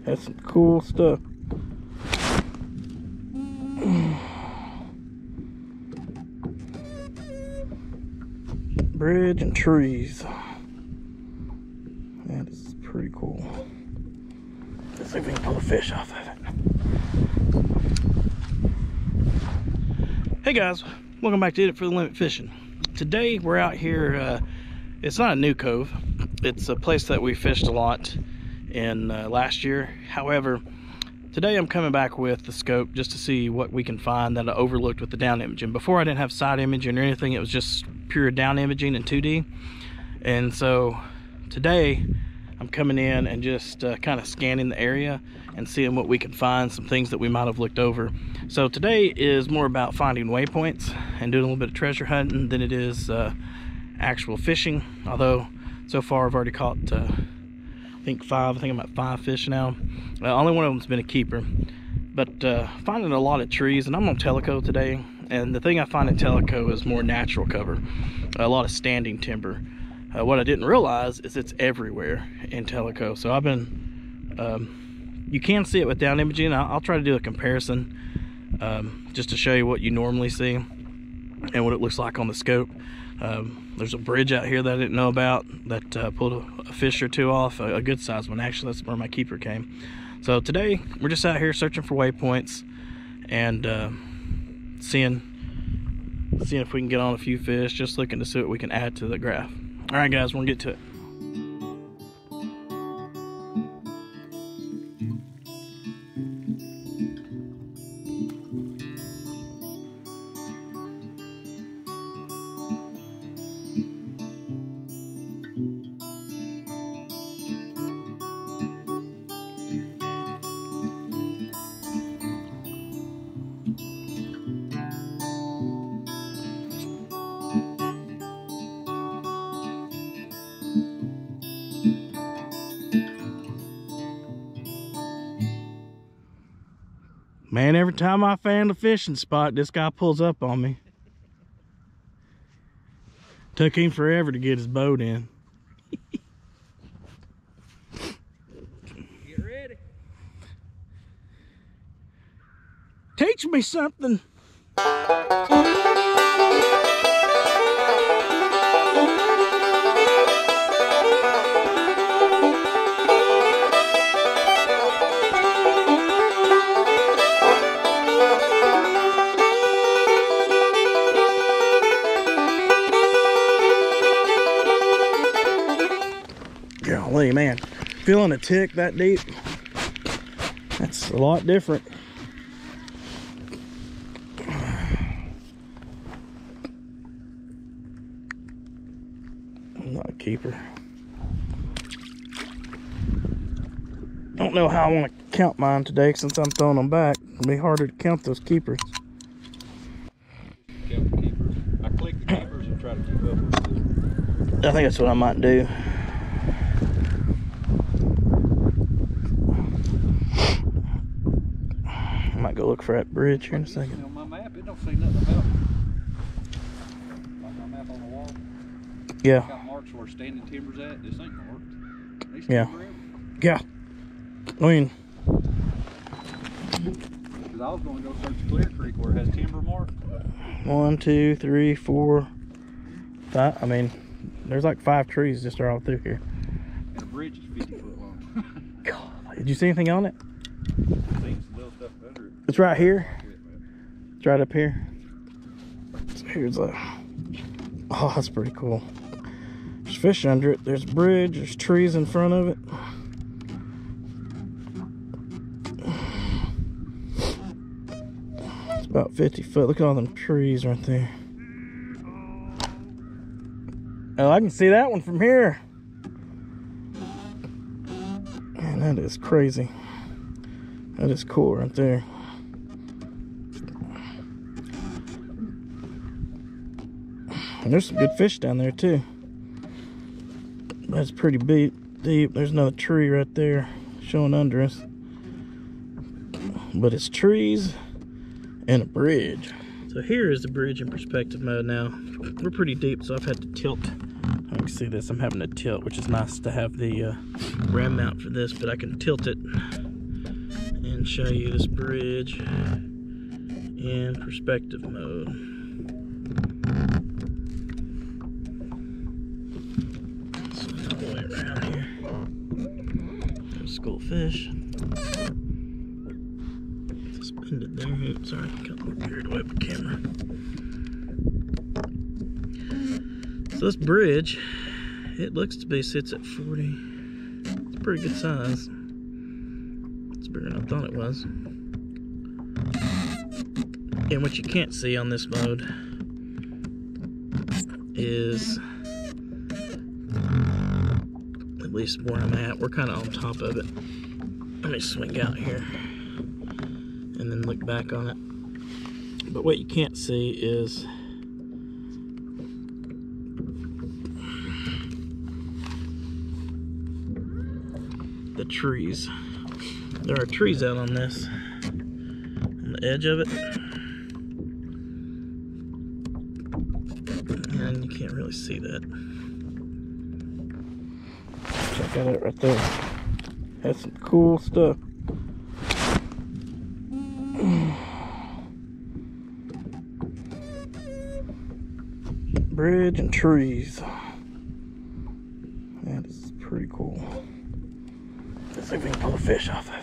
That's some cool stuff. Bridge and trees. That is pretty cool. Let's see if we can pull a fish off of it. Hey guys, welcome back to It For The Limit Fishing. Today we're out here, it's not a new cove. It's a place that we fished a lot in last year. However, today I'm coming back with the scope just to see what we can find that I overlooked with the down imaging. Before I didn't have side imaging or anything, it was just pure down imaging in 2D. And so today I'm coming in and just kind of scanning the area and seeing what we can find, some things that we might have looked over. So today is more about finding waypoints and doing a little bit of treasure hunting than it is actual fishing. Although so far I've already caught I think I'm at 5 fish now. Only one of them's been a keeper. But finding a lot of trees, and I'm on Tellico today, and the thing I find in Tellico is more natural cover, a lot of standing timber. What I didn't realize is it's everywhere in Tellico. So I've been you can see it with down imaging. I'll try to do a comparison just to show you what you normally see and what it looks like on the scope. There's a bridge out here that I didn't know about that pulled a fish or two off, a good sized one actually. That's where my keeper came. So today we're just out here searching for waypoints and seeing if we can get on a few fish, just looking to see what we can add to the graph. All right guys, we'll get to it. Man, every time I found a fishing spot, this guy pulls up on me. Took him forever to get his boat in. Get ready. Teach me something. Golly, man, feeling a tick that deep, that's a lot different. I'm not a keeper. I don't know how I want to count mine today since I'm throwing them back. It'll be harder to count those keepers. Count the keepers. I click the keepers and try to keep up with it. I think that's what I might do. I might go look for that bridge here in a second. On my map, it don't say nothing about it. Like my map on the wall. Yeah. Got marks where standing timber's at. This ain't marked. They Yeah. forever. Yeah. I mean, Because I was going to go search Clear Creek where it has timber marked. 1, 2, 3, 4, 5. I mean, there's like 5 trees just all through here. And the bridge is 50 foot long. God, did you see anything on it? Seen some little stuff under it. It's right here. It's right up here. So here's a. Oh, that's pretty cool. There's fish under it. There's a bridge. There's trees in front of it. It's about 50 foot. Look at all them trees right there. Oh, I can see that one from here. Man, that is crazy. That is cool right there. And there's some good fish down there too. That's pretty deep. There's another tree right there showing under us. But it's trees and a bridge. So here is the bridge in perspective mode now. We're pretty deep, so I've had to tilt. I can see this. I'm having to tilt, which is nice to have the ram mount for this, but I can tilt it and show you this bridge in perspective mode. Swing all the way around here. There's a school of fish. Suspended there. Oops, sorry, got carried away with the camera. So this bridge, it looks to be sits at 40. It's a pretty good size. It's bigger than I thought it was. And what you can't see on this mode is, at least where I'm at, we're kind of on top of it. Let me swing out here and then look back on it. But what you can't see is the trees. There are trees out on this, on the edge of it, and you can't really see that. Check out it right there. That's some cool stuff. Bridge and trees. That is pretty cool. Let's see if we can pull a fish off of it.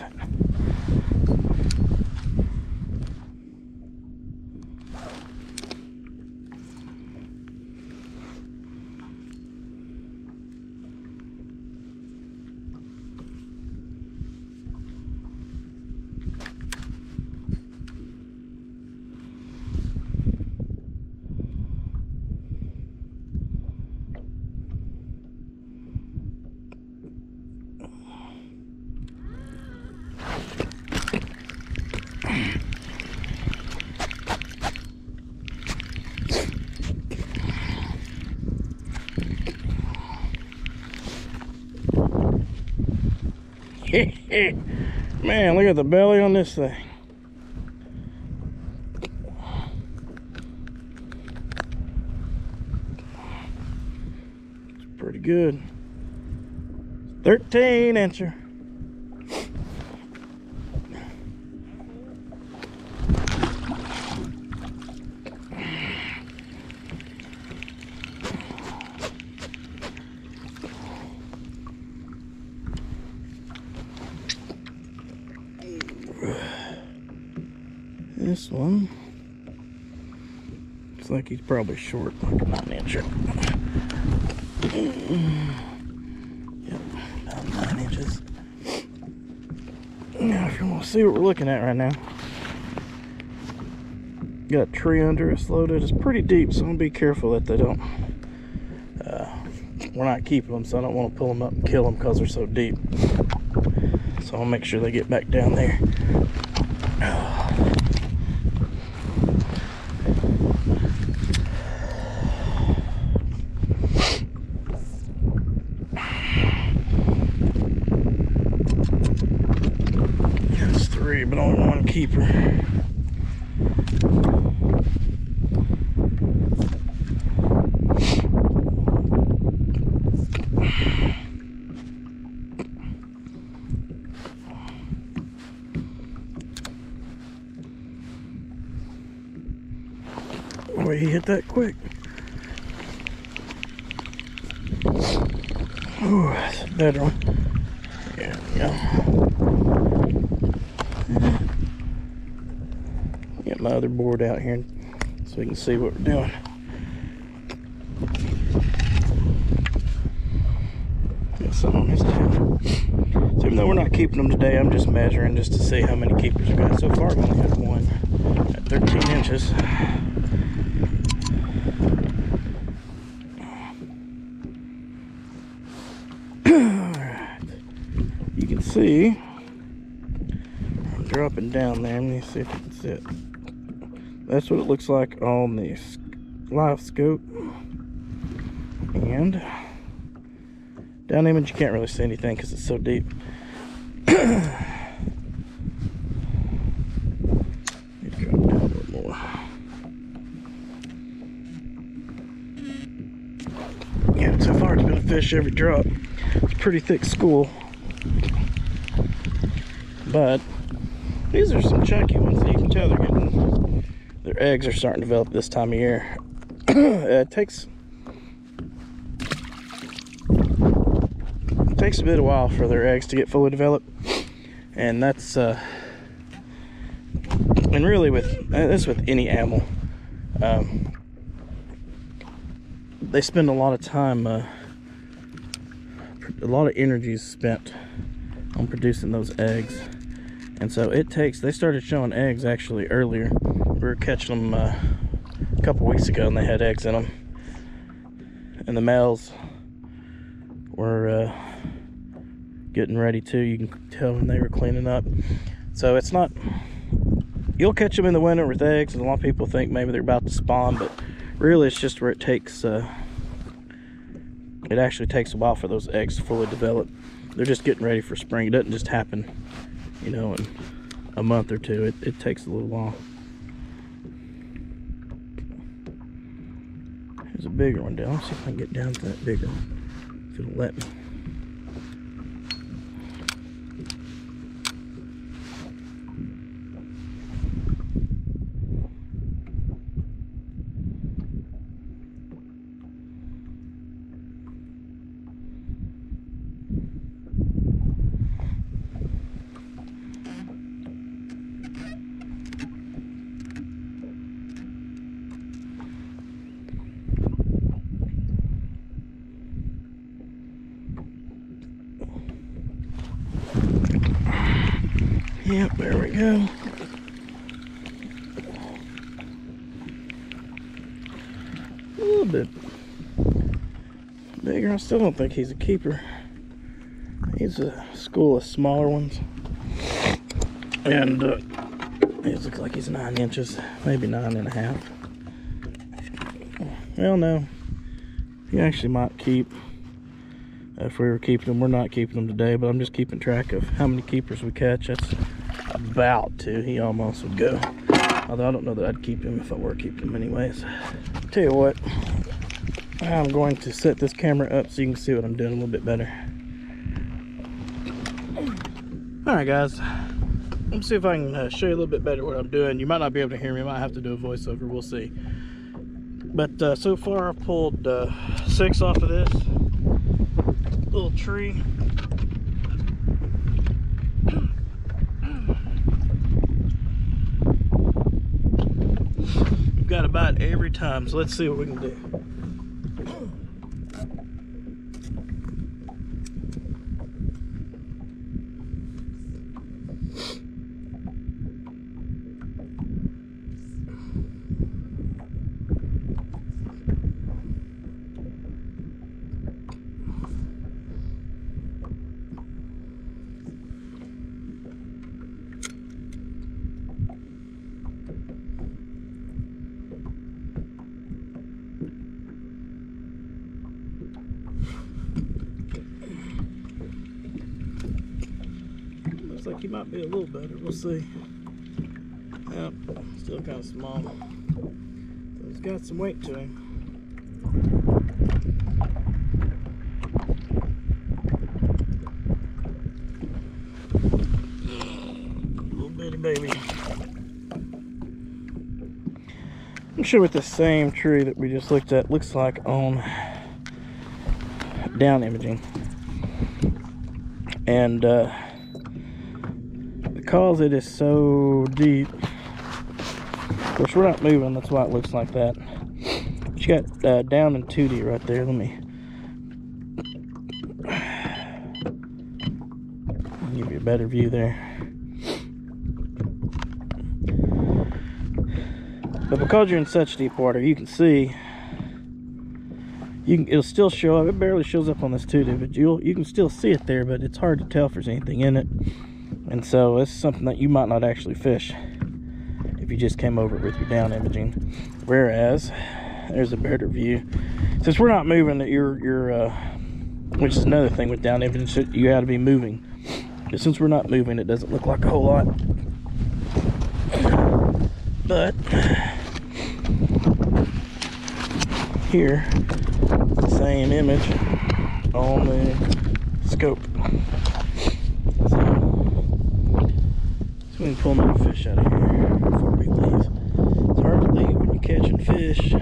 Man, look at the belly on this thing. It's pretty good. 13-incher. This one looks like he's probably short, like a 9-incher. Yep, about 9 inches. Now, if you want to see what we're looking at right now, got a tree under us loaded. It's pretty deep, so I'm gonna be careful that they don't. We're not keeping them, so I don't want to pull them up and kill them because they're so deep. So I'll make sure they get back down there. That's 3, but only 1 keeper. Boy, he hit that quick. Ooh, that's a better one. There we go. Get my other board out here so we can see what we're doing. Got some on this tail. So even though we're not keeping them today, I'm just measuring just to see how many keepers we got. So far, I've only had 1 at 13 inches. You can see I'm dropping down there. Let me see if you can see it. That's what it looks like on the Livescope. And down image you can't really see anything because it's so deep. Let me drop down a little more. Yeah, so far it's been a fish every drop. It's a pretty thick school. But These are some chunky ones. You can tell their eggs are starting to develop this time of year. It takes a bit of while for their eggs to get fully developed, and that's and really with any animal, they spend a lot of time, a lot of energy is spent on producing those eggs. And so they started showing eggs actually earlier. We were catching them a couple weeks ago, and they had eggs in them. And the males were getting ready too. You can tell when they were cleaning up. So it's not, you'll catch them in the winter with eggs, and a lot of people think maybe they're about to spawn, but really it's just where it takes, it actually takes a while for those eggs to fully develop. They're just getting ready for spring. It doesn't just happen, you know, in a month or two. It takes a little while. There's a bigger one down. Let's see if I can get down to that bigger one, if it'll let me. Yep, there we go. A little bit bigger. I still don't think he's a keeper. He's a school of smaller ones. And it looks like he's 9 inches, maybe 9.5. Well, no. He actually might keep. If we were keeping them, we're not keeping them today, but I'm just keeping track of how many keepers we catch. That's about 2. He almost would go. Although I don't know that I'd keep him if I were keeping him anyways. Tell you what, I'm going to set this camera up so you can see what I'm doing a little bit better. Alright guys, let me see if I can show you a little bit better what I'm doing. You might not be able to hear me, I might have to do a voiceover, we'll see. But so far I've pulled 6 off of this little tree. We've got about every time, so let's see what we can do. Looks like he might be a little better. We'll see. Yep, still kind of small. So he's got some weight to him. Little bitty baby. I'm sure what the same tree that we just looked at looks like on down imaging. And because it is so deep, of course we're not moving, that's why it looks like that. But you got down in 2D right there. Let me give you a better view there. But because you're in such deep water, you can see, it'll still show up. It barely shows up on this 2D, but you can still see it there, but it's hard to tell if there's anything in it. And so it's something that you might not actually fish if you just came over it with your down imaging. Whereas there's a better view. Since we're not moving, which is another thing with down imaging, so you got to be moving. But since we're not moving, it doesn't look like a whole lot. But here, same image on the scope. So Let me pull another fish out of here before we leave. It's hard to leave when you're catching fish.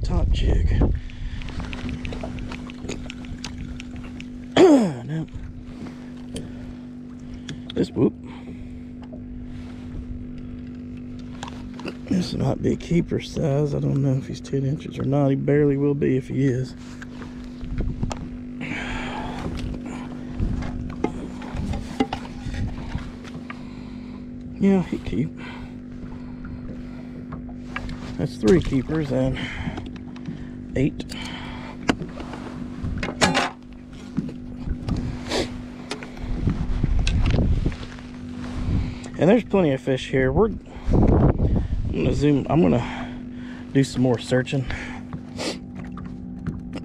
Top jig. No. This whoop. This might be a keeper size. I don't know if he's 10 inches or not. He barely will be if he is. Yeah, he keep. That's 3 keepers and 8. And there's plenty of fish here. I'm gonna zoom. I'm gonna do some more searching.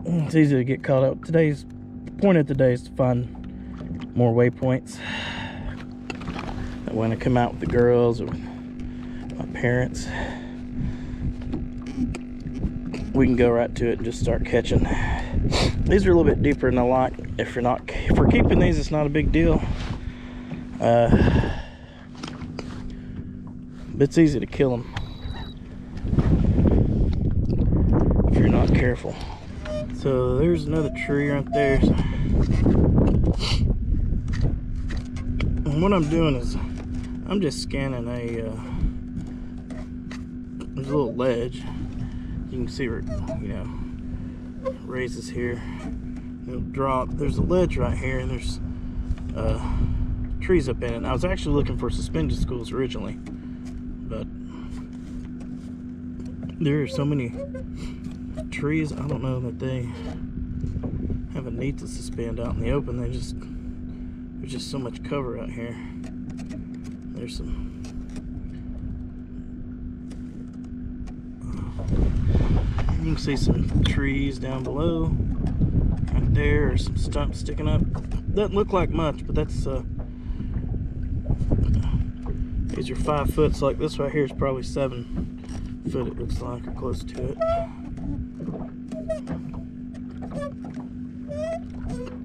It's easy to get caught up. The point of today is to find more waypoints. That when I come out with the girls or with my parents, we can go right to it and just start catching. These are a little bit deeper than I like. If we're keeping these, it's not a big deal. But it's easy to kill them if you're not careful. So there's another tree right there. And what I'm doing is I'm just scanning there's a little ledge. You can see where it, raises here. It'll drop. There's a ledge right here, and there's trees up in it. And I was actually looking for suspended schools originally, but there are so many trees. I don't know that they have a need to suspend out in the open. There's just so much cover out here. There's some. You can see some trees down below, right there, or some stumps sticking up. Doesn't look like much, but that's these are 5 foot. So like this right here is probably 7 foot. It looks like, or close to it.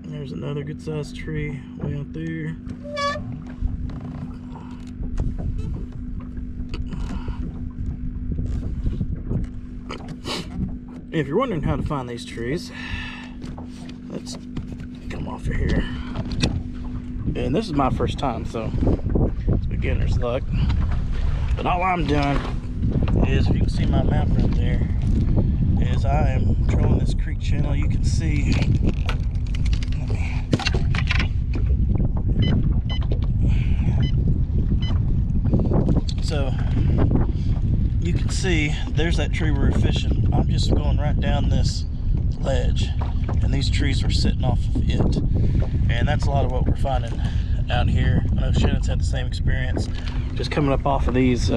There's another good sized tree way out there. If you're wondering how to find these trees, let's come off of here. And this is my first time, so it's beginner's luck. But all I'm doing is, if you can see my map right there, is I am controlling this creek channel. You can see, so you can see there's that tree we were fishing. I'm just going right down this ledge, and these trees are sitting off of it. And that's a lot of what we're finding out here. I know Shannon's had the same experience, just coming up off of these,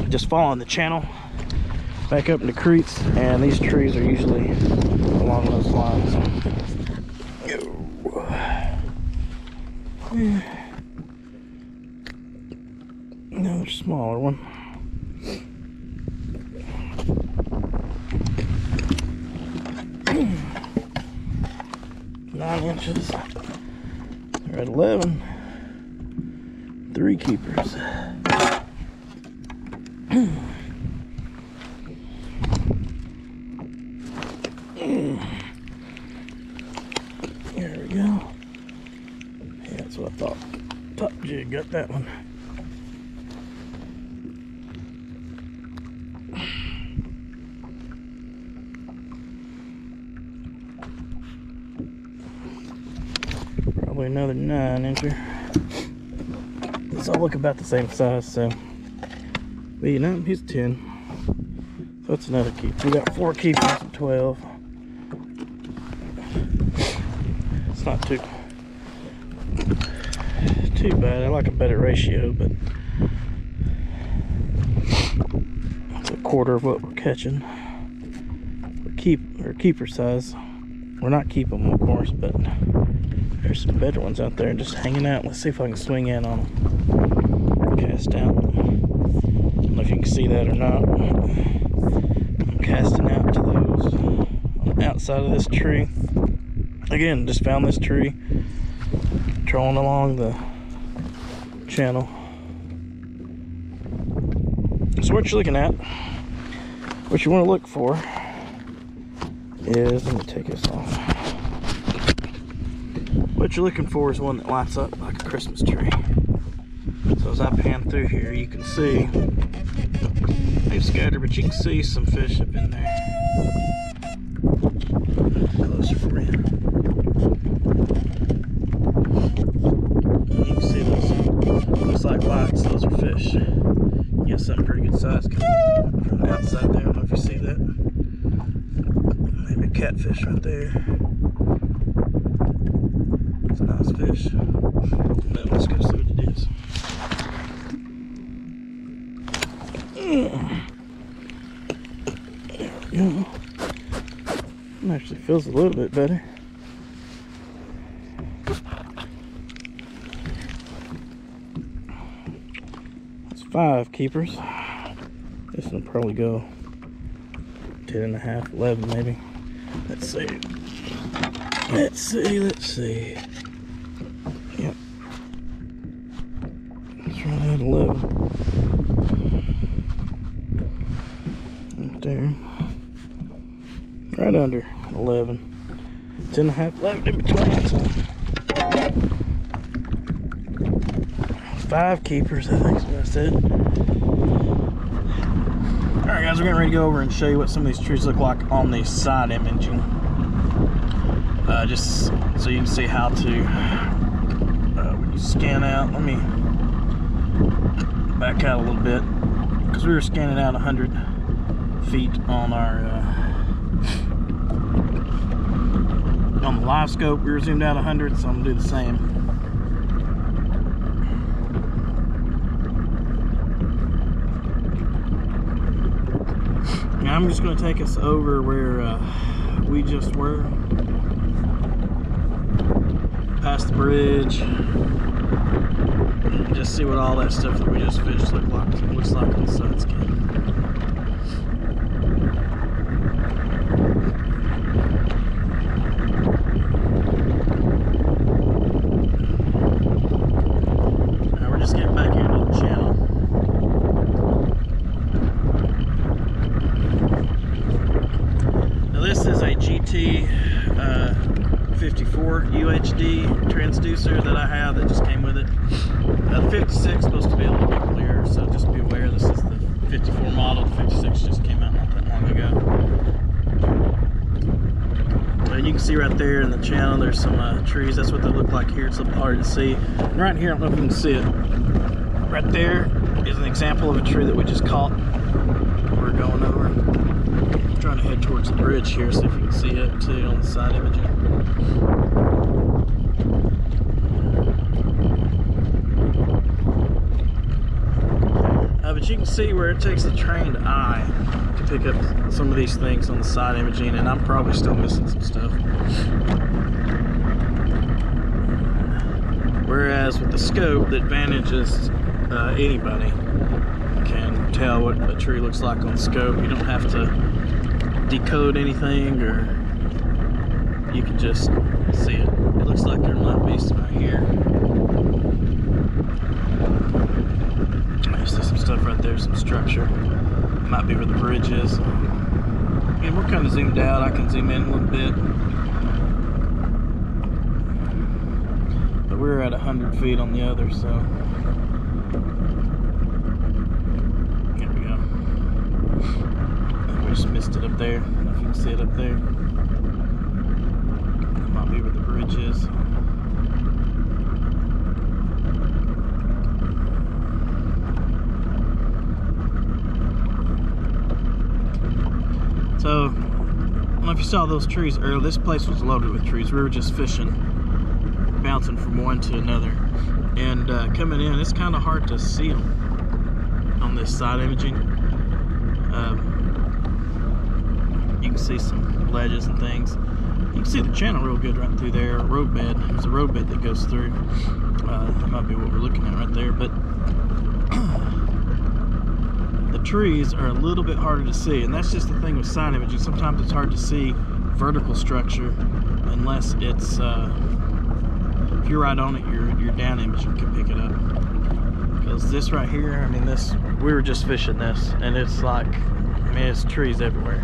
just following the channel back up into creeks, and these trees are usually along those lines. Another smaller one. 9 inches. They're at 11. 3 keepers. There we go. Yeah, that's what I thought. Top jig got that one. Probably another 9 incher. These all look about the same size, so. But you know, he's 10. So that's another keeper. We got 4 keepers at 12. It's not too bad. I like a better ratio, but it's a quarter of what we're catching. Keeper size. We're not keeping them, of course, but there's some better ones out there just hanging out. Let's see if I can swing in on them. Cast out. I don't know if you can see that or not. I'm casting out to those on the outside of this tree. Again, just found this tree, trolling along the channel. So what you're looking at, what you want to look for is, let me take this off. What you're looking for is one that lights up like a Christmas tree. So as I pan through here, you can see they've scattered, but you can see some fish up in there. Closer for you. You can see those. Looks like lights. Those are fish. You get something pretty good size coming from the outside there. I don't know if you see that. Maybe a catfish right there. It's a nice fish. Now let's go see what it is. There we go. It actually feels a little bit better. That's 5 keepers. This one will probably go 10.5, 11 maybe. Let's see. Let's see. Yep. It's right at 11. Right there. Right under 11. 10.5 left in between. So 5 keepers, I think is what I said. Alright guys, we're getting ready to go over and show you what some of these trees look like on the side imaging. Just so you can see how to, when you scan out, let me back out a little bit, because we were scanning out 100 feet on our, on the Livescope. We were zoomed out 100, so I'm going to do the same. Now I'm just going to take us over where we just were. Past the bridge. Just see what all that stuff that we just fished looks like on the side scan. Now we're just getting back into the channel. Now this is a GT 54 UHD transducer that I have that just came with it. The 56 is supposed to be a little bit clearer, so just be aware this is the 54 model. The 56 just came out not that long ago. And you can see right there in the channel there's some trees. That's what they look like here. It's a little hard to see. And right here, I don't know if you can see it. Right there is an example of a tree that we just caught. We're going over. I'm trying to head towards the bridge here, see if you can see it too on the side imaging. But you can see where it takes the trained eye to pick up some of these things on the side imaging, and I'm probably still missing some stuff. Whereas with the scope, the advantage is anybody can tell what a tree looks like on the scope. You don't have to decode anything, or you can just see it. It looks like there might be some right here. I see some stuff right there, some structure. Might be where the bridge is. And we're kind of zoomed out. I can zoom in a little bit. But we're at 100 feet on the other, so. There we go. We just missed it up there. I don't know if you can see it up there. That might be where the bridge is. So, I don't know if you saw those trees earlier. This place was loaded with trees. We were just fishing, bouncing from one to another. And coming in, it's kind of hard to see them on this side imaging. see some ledges and things. You can see the channel real good right through there. Road bed. There's a road bed that goes through. That might be what we're looking at right there. But the trees are a little bit harder to see, and that's just the thing with side imaging. Sometimes it's hard to see vertical structure unless it's if you're right on it, your down imaging can pick it up. Because this right here, I mean, this, we were just fishing this, and it's like, I mean, it's trees everywhere.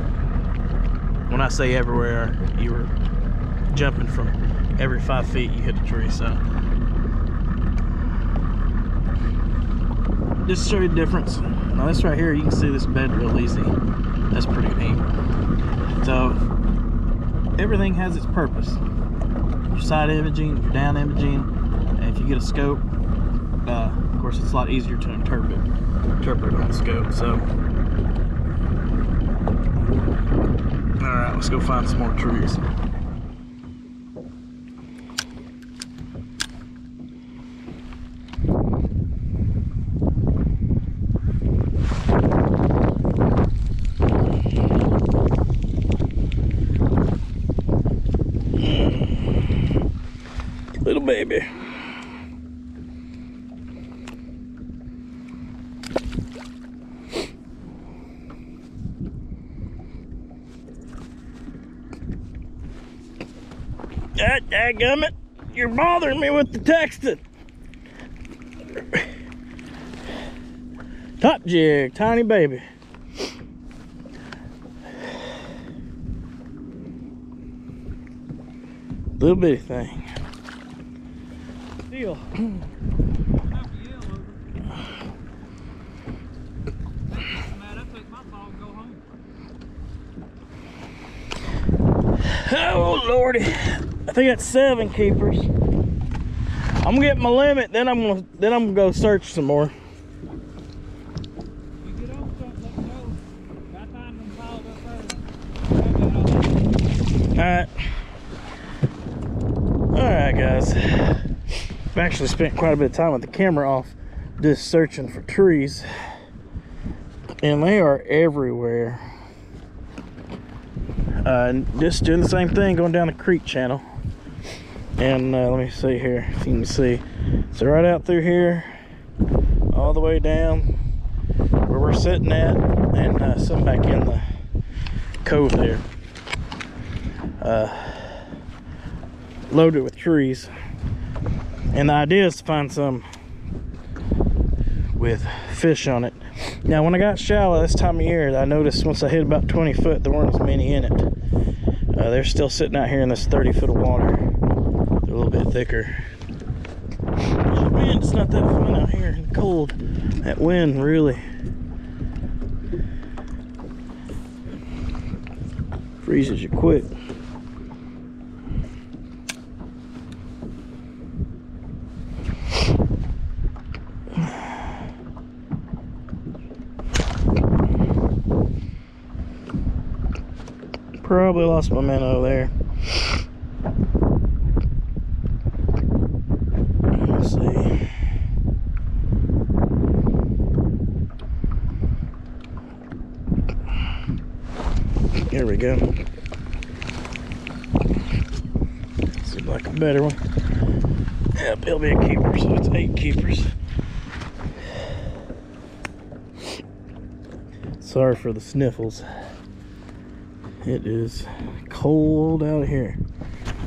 When I say everywhere, you were jumping from every 5 feet you hit a tree. So just to show you the difference. Now this right here, you can see this bed real easy. That's pretty neat. So everything has its purpose. Your side imaging, your down imaging, and if you get a scope, of course it's a lot easier to interpret on the scope. So all right, let's go find some more trees. Little baby. Dadgummit, you're bothering me with the texting. Top jig, tiny baby. Little bitty thing. Deal. Oh lordy, I think that's 7 keepers. I'm gonna get my limit, then I'm gonna go search some more. You get on something, let me know. Got time to pile up first. Alright guys, I've actually spent quite a bit of time with the camera off just searching for trees, and they are everywhere. Just doing the same thing, going down the creek channel. And let me see here if you can see. So right out through here, all the way down where we're sitting at, and some back in the cove there. Loaded with trees. And the idea is to find some with fish on it. Now when I got shallow this time of year, I noticed once I hit about 20 foot there weren't as many in it. They're still sitting out here in this 30 foot of water. They're a little bit thicker. Man, it's not that fun out here in the cold. That wind really freezes you quick. Probably lost my man over there. Let's see. Here we go. Seems like a better one. Yep, he'll be a keeper, so it's 8 keepers. Sorry for the sniffles. It is cold out here.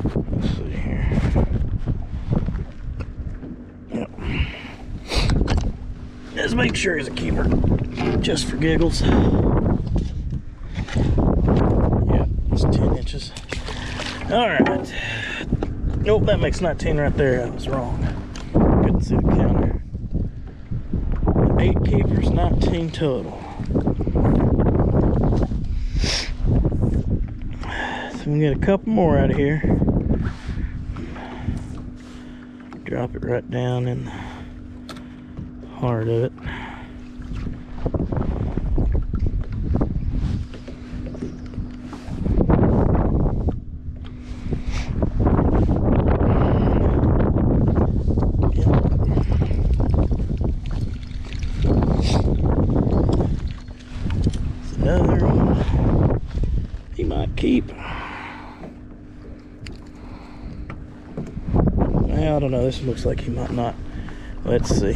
Let's see here. Yep. Just make sure he's a keeper, just for giggles. Yep, it's 10 inches. All right. Nope, that makes 19 right there. I was wrong. Couldn't see the counter. 8 keepers, 19 total. So we can get a couple more out of here. Drop it right down in the heart of it. Another one. He might might keep. Well, I don't know. This looks like he might not. Let's see.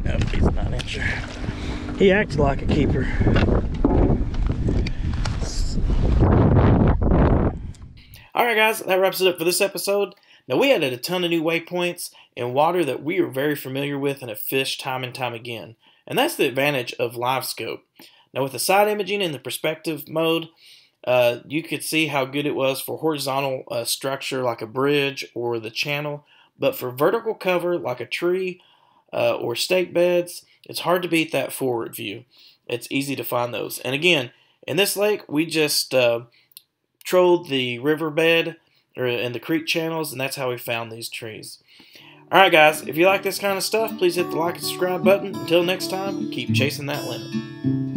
Nope, he's a 9-incher. He acts like a keeper. Alright guys, that wraps it up for this episode. Now we added a ton of new waypoints in water that we are very familiar with and have fished time and time again. And that's the advantage of Livescope. Now with the side imaging in the perspective mode, you could see how good it was for horizontal structure like a bridge or the channel. But for vertical cover like a tree or stake beds, it's hard to beat that forward view. It's easy to find those. And again, in this lake, we just trolled the riverbed and the creek channels, and that's how we found these trees. Alright guys, if you like this kind of stuff, please hit the like and subscribe button. Until next time, keep chasing that limit.